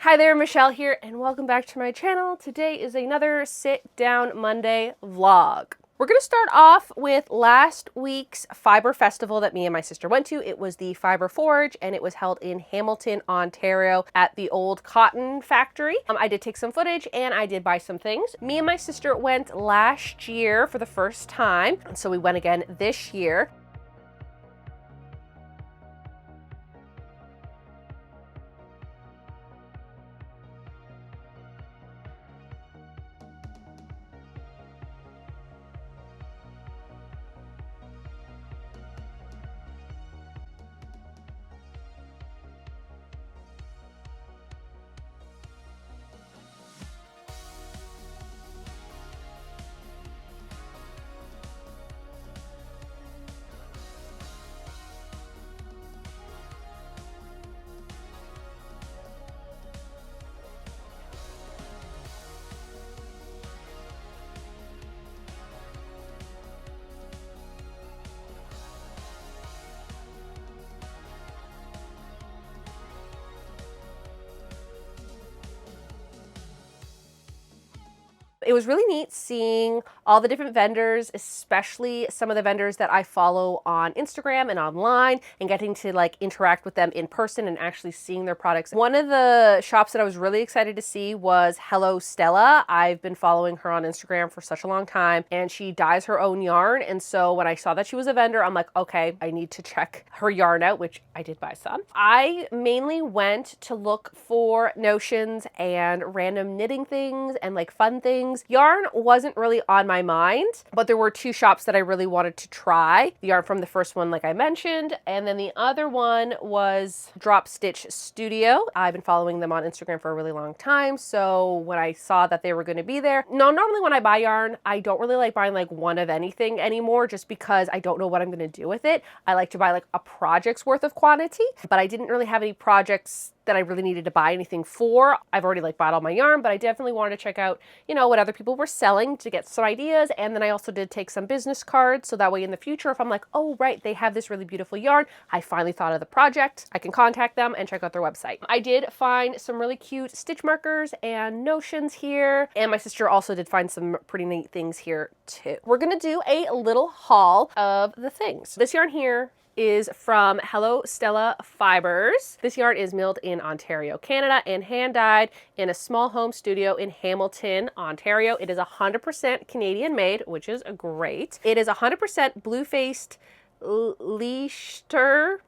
Hi there, Michelle here, and welcome back to my channel. Today is another Sit Down Monday vlog. We're going to start off with last week's fiber festival that me and my sister went to. It was the Fibre Forge, and it was held in Hamilton, Ontario at the old cotton factory. I did take some footage, and I did buy some things. Me and my sister went last year for the first time, and so we went again this year. It was really neat seeing all the different vendors, especially some of the vendors that I follow on Instagram and online, and getting to like interact with them in person and actually seeing their products. One of the shops that I was really excited to see was Hello Stella. I've been following her on Instagram for such a long time, and she dyes her own yarn. And so when I saw that she was a vendor, I'm like, okay, I need to check her yarn out, which I did buy some. I mainly went to look for notions and random knitting things and like fun things. Yarn wasn't really on my mind, but there were two shops that I really wanted to try. The yarn from the first one, like I mentioned, and then the other one was Drop Stitch Studio. I've been following them on Instagram for a really long time, so when I saw that they were going to be there, normally when I buy yarn, I don't really like buying like one of anything anymore just because I don't know what I'm going to do with it. I like to buy like a project's worth of quantity, but I didn't really have any projects that I really needed to buy anything for. I've already like bought all my yarn, but I definitely wanted to check out, you know, what other people were selling to get some ideas. And then I also did take some business cards, so that way in the future, if I'm like, oh right, they have this really beautiful yarn, I finally thought of the project, I can contact them and check out their website. I did find some really cute stitch markers and notions here, and my sister also did find some pretty neat things here too. We're gonna do a little haul of the things. This yarn here is from Hello Stella Fibers. This yarn is milled in Ontario, Canada, and hand dyed in a small home studio in Hamilton, Ontario. It is 100% Canadian made, which is great. It is 100% blue-faced Leicester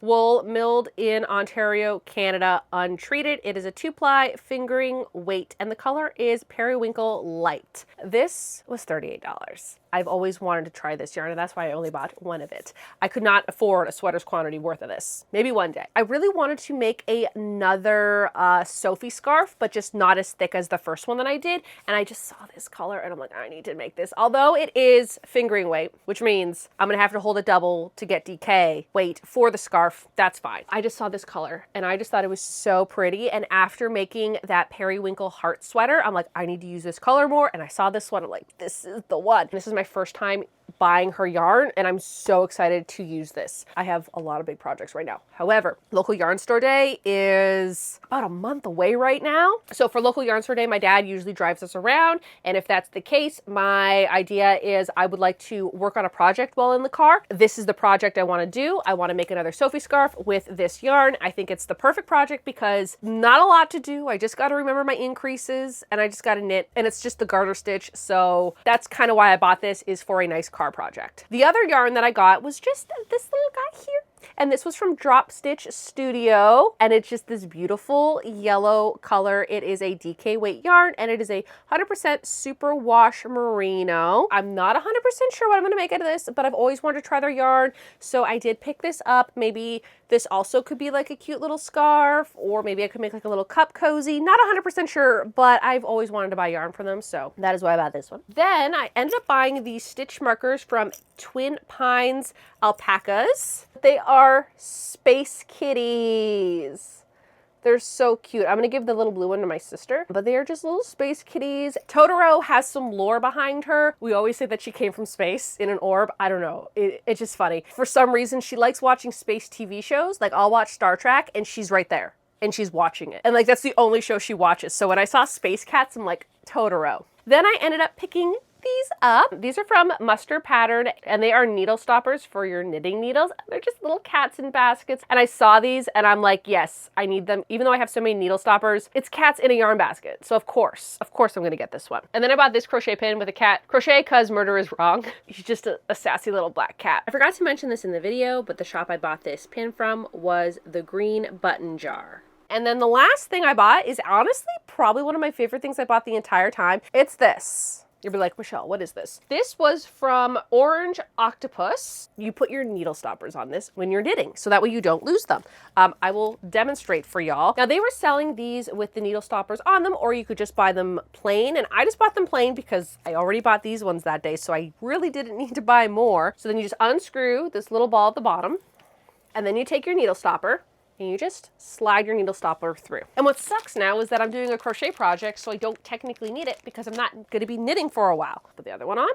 wool milled in Ontario, Canada, untreated. It is a 2-ply fingering weight, and the color is periwinkle light. This was $38. I've always wanted to try this yarn, and that's why I only bought one of it. I could not afford a sweater's quantity worth of this. Maybe one day. I really wanted to make another Sophie scarf, but just not as thick as the first one that I did, and I just saw this color, and I'm like, I need to make this. Although it is fingering weight, which means I'm gonna have to hold it double to get DK weight for the scarf. That's fine. I just saw this color, and I just thought it was so pretty, and after making that periwinkle heart sweater, I'm like, I need to use this color more, and I saw this one, I'm like, this is the one. This is my first time buying her yarn, and I'm so excited to use this. I have a lot of big projects right now. However, local yarn store day is about a month away right now. So for local yarn store day, my dad usually drives us around, and if that's the case, my idea is I would like to work on a project while in the car. This is the project I want to do. I want to make another Sophie scarf with this yarn. I think it's the perfect project because not a lot to do. I just got to remember my increases, and I just got to knit, and it's just the garter stitch. So that's kind of why I bought this, is for a nice car project. The other yarn that I got was just this little guy here. And this was from Drop Stitch Studio, and it's just this beautiful yellow color. It is a DK weight yarn, and it is a 100% superwash merino. I'm not 100% sure what I'm gonna make out of this, but I've always wanted to try their yarn, so I did pick this up. Maybe this also could be like a cute little scarf, or maybe I could make like a little cup cozy. Not 100% sure, but I've always wanted to buy yarn from them, so that is why I bought this one. Then I ended up buying these stitch markers from Twin Pines Alpacas. They are space kitties. They're so cute. I'm gonna give the little blue one to my sister, but they are just little space kitties. Totoro has some lore behind her. We always say that she came from space in an orb. I don't know. It's just funny. For some reason, she likes watching space TV shows. Like I'll watch Star Trek and she's right there. and she's watching it. And like, that's the only show she watches. So when I saw Space Cats, I'm like, Totoro. Then I ended up picking these up. These are from Mustard Pattern, and they are needle stoppers for your knitting needles. They're just little cats in baskets. And I saw these and I'm like, yes, I need them. Even though I have so many needle stoppers, it's cats in a yarn basket. So of course I'm gonna get this one. And then I bought this crochet pin with a cat. Crochet cause murder is wrong. She's just a sassy little black cat. I forgot to mention this in the video, but the shop I bought this pin from was the Green Button Jar. And then the last thing I bought is honestly probably one of my favorite things I bought the entire time. It's this. You'll be like, Michelle, what is this? This was from Orange Octopus. You put your needle stoppers on this when you're knitting, so that way you don't lose them. I will demonstrate for y'all. Now they were selling these with the needle stoppers on them, or you could just buy them plain. And I just bought them plain because I already bought these ones that day, so I really didn't need to buy more. So then you just unscrew this little ball at the bottom, and then you take your needle stopper, and you just slide your needle stopper through. And what sucks now is that I'm doing a crochet project, so I don't technically need it because I'm not going to be knitting for a while. Put the other one on.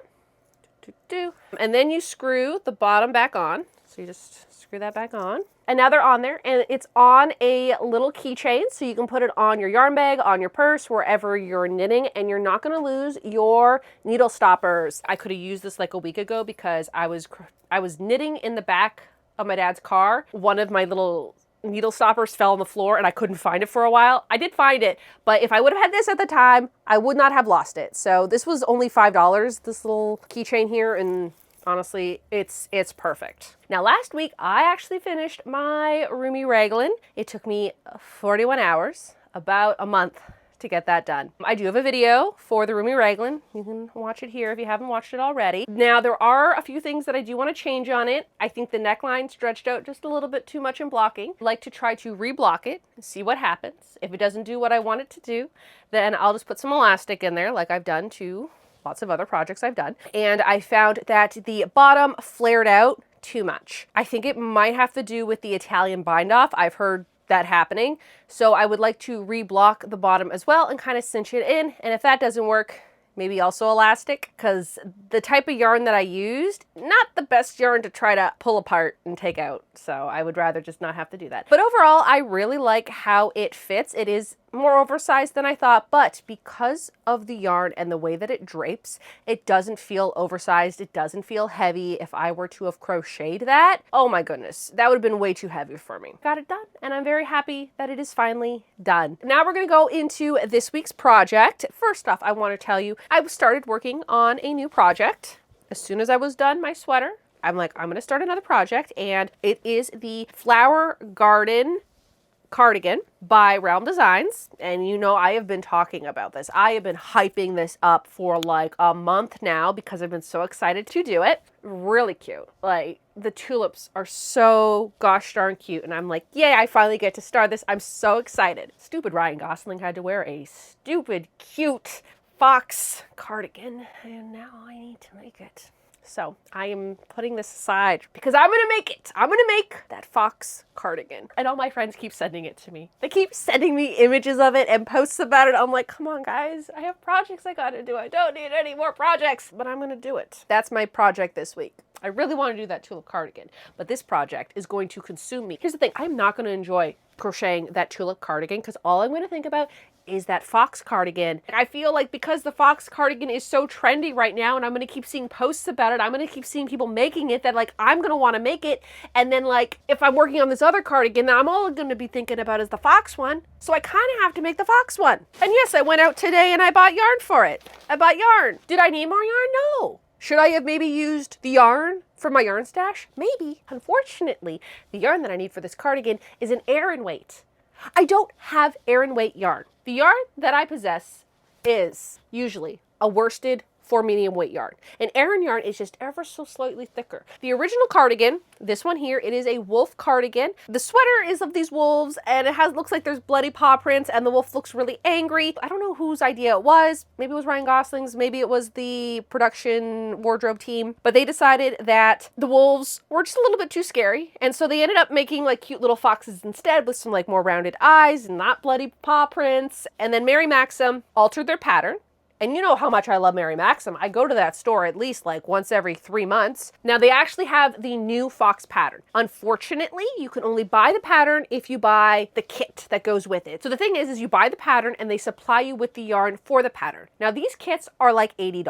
And then you screw the bottom back on. So you just screw that back on. And now they're on there, and it's on a little keychain, so you can put it on your yarn bag, on your purse, wherever you're knitting, and you're not going to lose your needle stoppers. I could have used this like a week ago because I was knitting in the back of my dad's car. One of my little needle stoppers fell on the floor and I couldn't find it for a while. I did find it, but if I would have had this at the time, I would not have lost it. So this was only $5, this little keychain here, and honestly, it's perfect. Now last week, I actually finished my Roomy Raglan. It took me 41 hours, about a month to get that done. I do have a video for the Roomy Raglan. You can watch it here if you haven't watched it already. Now there are a few things that I do want to change on it. I think the neckline stretched out just a little bit too much in blocking. I'd like to try to reblock it and see what happens. If it doesn't do what I want it to do, then I'll just put some elastic in there like I've done to lots of other projects I've done. And I found that the bottom flared out too much. I think it might have to do with the Italian bind off. I've heard that happening. So I would like to reblock the bottom as well and kind of cinch it in. And if that doesn't work, maybe also elastic, because the type of yarn that I used, not the best yarn to try to pull apart and take out. So I would rather just not have to do that. But overall, I really like how it fits. It is more oversized than I thought, but because of the yarn and the way that it drapes, it doesn't feel oversized. It doesn't feel heavy. If I were to have crocheted that, oh my goodness, that would have been way too heavy for me. Got it done, and I'm very happy that it is finally done. Now we're gonna go into this week's project. First off, I want to tell you, I started working on a new project. As soon as I was done my sweater, I'm like, I'm gonna start another project, and it is the Flower Garden cardigan by Realm Designs. And you know, I have been talking about this. I have been hyping this up for like a month now because I've been so excited to do it. Really cute. Like, the tulips are so gosh darn cute. And I'm like, yay, I finally get to start this. I'm so excited. Stupid Ryan Gosling had to wear a stupid, cute fox cardigan, and now I need to make it. So I am putting this aside because I'm gonna make it. I'm gonna make that fox cardigan. And all my friends keep sending it to me. They keep sending me images of it and posts about it. I'm like, come on guys, I have projects I gotta do. I don't need any more projects, but I'm gonna do it. That's my project this week. I really want to do that tulip cardigan, but this project is going to consume me. Here's the thing, I'm not gonna enjoy crocheting that tulip cardigan because all I'm gonna think about is that fox cardigan. I feel like because the fox cardigan is so trendy right now and I'm going to keep seeing posts about it, I'm going to keep seeing people making it, that like I'm going to want to make it. And then like if I'm working on this other cardigan that I'm all going to be thinking about is the fox one. So I kind of have to make the fox one. And yes, I went out today and I bought yarn for it. I bought yarn. Did I need more yarn? No. Should I have maybe used the yarn from my yarn stash? Maybe. Unfortunately, the yarn that I need for this cardigan is an Aran weight. I don't have Aran weight yarn. The yarn that I possess is usually a worsted for medium weight yarn. And Aran yarn is just ever so slightly thicker. The original cardigan, this one here, it is a wolf cardigan. The sweater is of these wolves and it looks like there's bloody paw prints and the wolf looks really angry. I don't know whose idea it was. Maybe it was Ryan Gosling's, maybe it was the production wardrobe team, but they decided that the wolves were just a little bit too scary. And so they ended up making like cute little foxes instead with some like more rounded eyes and not bloody paw prints. And then Mary Maxim altered their pattern And you know how much I love Mary Maxim. I go to that store at least like once every 3 months. Now they actually have the new Fox pattern. Unfortunately, you can only buy the pattern if you buy the kit that goes with it. So the thing is you buy the pattern and they supply you with the yarn for the pattern. Now these kits are like $80.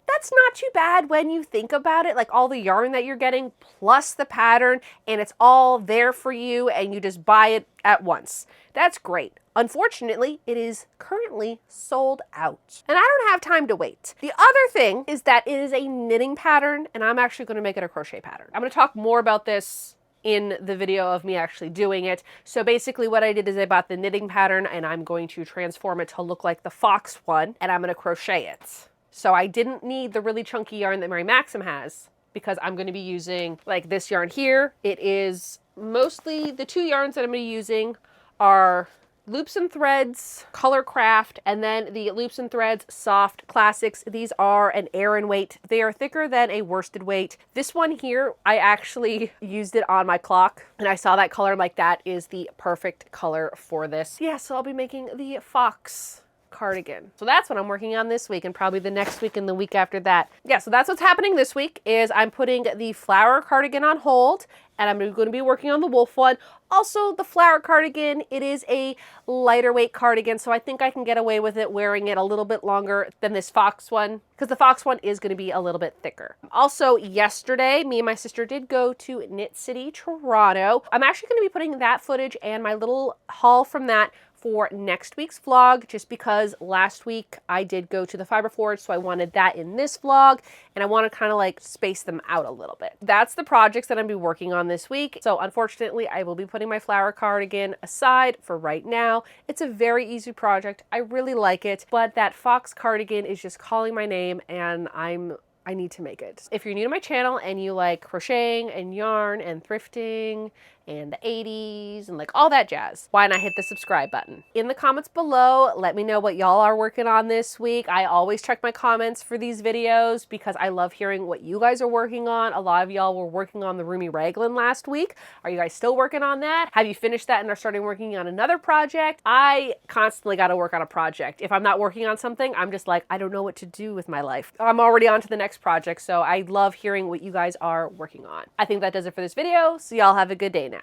That's not too bad when you think about it, like all the yarn that you're getting plus the pattern, and it's all there for you and you just buy it at once. That's great. Unfortunately, it is currently sold out and I don't have time to wait. The other thing is that it is a knitting pattern and I'm actually going to make it a crochet pattern. I'm going to talk more about this in the video of me actually doing it. So basically what I did is I bought the knitting pattern and I'm going to transform it to look like the Fox one and I'm going to crochet it. So I didn't need the really chunky yarn that Mary Maxim has because I'm going to be using like this yarn here. It is mostly the two yarns that I'm going to be using are Loops and Threads Color Craft, and then the Loops and Threads Soft Classics. These are an Aran weight. They are thicker than a worsted weight. This one here, I actually used it on my clock and I saw that color. I'm like, that is the perfect color for this. Yeah, so I'll be making the Fox cardigan. So that's what I'm working on this week and probably the next week and the week after that. Yeah, so that's what's happening this week is I'm putting the flower cardigan on hold and I'm going to be working on the wolf one. Also, the flower cardigan, it is a lighter weight cardigan, so I think I can get away with it wearing it a little bit longer than this Fox one because the Fox one is going to be a little bit thicker. Also, yesterday, me and my sister did go to Knit City, Toronto. I'm actually going to be putting that footage and my little haul from that for next week's vlog, just because last week I did go to the Fiber Forge, so I wanted that in this vlog, and I want to kind of like space them out a little bit. That's the projects that I'm going to be working on this week. So unfortunately, I will be putting my flower cardigan aside for right now. It's a very easy project. I really like it, but that Fox cardigan is just calling my name, and I need to make it. If you're new to my channel and you like crocheting and yarn and thrifting and the 80s and like all that jazz, why not hit the subscribe button? In the comments below, let me know what y'all are working on this week. I always check my comments for these videos because I love hearing what you guys are working on. A lot of y'all were working on the Roomy Raglan last week. Are you guys still working on that? Have you finished that and are starting working on another project? I constantly got to work on a project. If I'm not working on something, I'm just like, I don't know what to do with my life. I'm already on to the next project, so I love hearing what you guys are working on. I think that does it for this video, so y'all have a good day now.